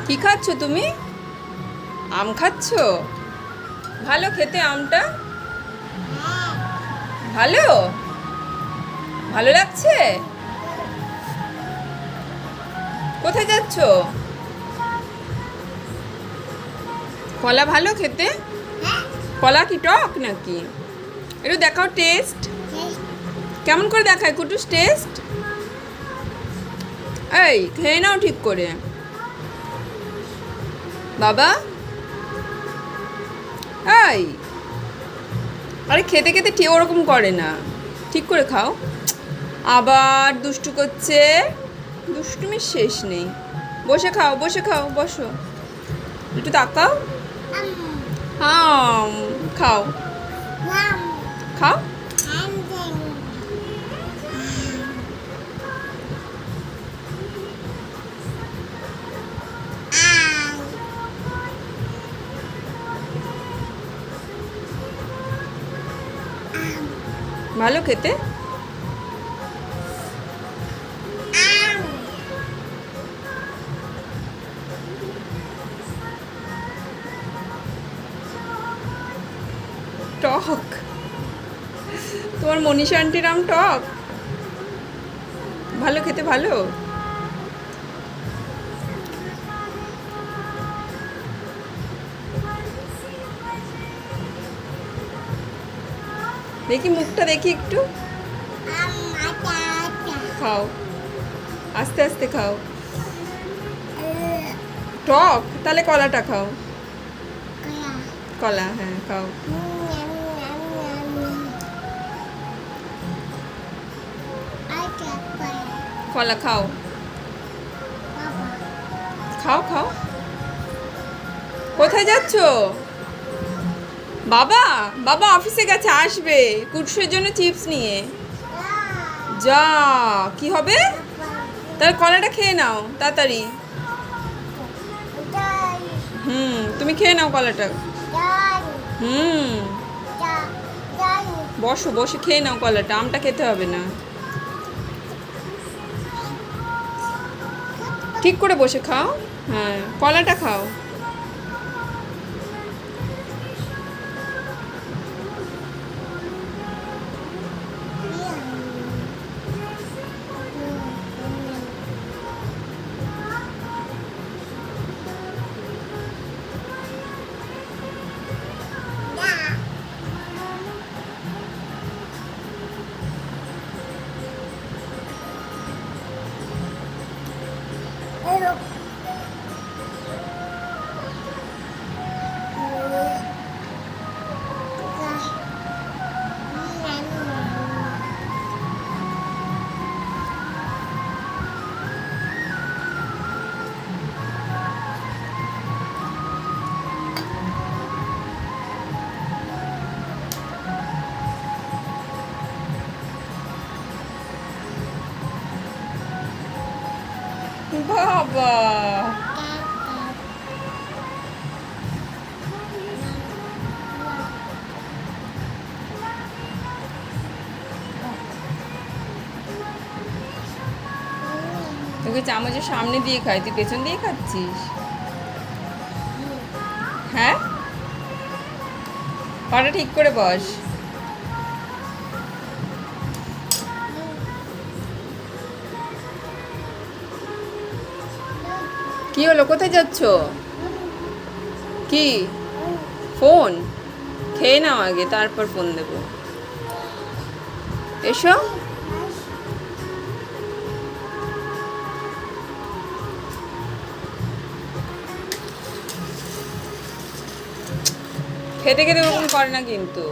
কি খাচ্ছ তুমি? আম খাচ্ছ? ভালো খেতে আমটা? ভালো ভালো লাগছে? কোথায় যাচ্ছ? কলা ভালো খেতে? কলা কি টক নাকি? একটু দেখাও টেস্ট। কেমন করে দেখায় কুটুস টেস্ট? এই খেয়ে নাও ঠিক করে বাবা। এই আরে খেতে খেতে ঠিক ওরকম করে না, ঠিক করে খাও। আবার দুষ্টু করছে, দুষ্টুমির শেষ নেই। বসে খাও, বসে খাও, বসো। একটু তাকাও। হ্যাঁ খাও খাও। ভালো খেতে? টক? তোমার মনীষা আন্টির আম টক? ভালো খেতে? ভালো? দেখি মুখটা দেখি একটু। খাও, আস্তে আস্তে খাও। টক? তাহলে কলাটা খাও। কলা, হ্যাঁ খাও। কলা খাও, খাও খাও। কোথায় যাচ্ছ? বাবা, বাবা অফিসে গেছে, আসবে কুটুসের জন্য চিপস নিয়ে। যা, কি হবে? তাহলে কলাটা খেয়ে নাও তাড়াতাড়ি। তুমি খেয়ে নাও কলাটা। বসো, বসে খেয়ে নাও কলাটা, আমটা খেতে হবে না। ঠিক করে বসে খাও। হ্যাঁ কলাটা খাও। বাবা, তোকে চামচের সামনে দিয়ে খাই, তুই পেছন দিয়ে খাচ্ছিস? হ্যাঁ, পাটা ঠিক করে বস। কি হলো, কোথায় যাচ্ছ? কি ফোন? খেয়ে নাও আগে, তারপর ফোন দেবো। এসো। খেতে খেতে ওরকম করে না কিন্তু।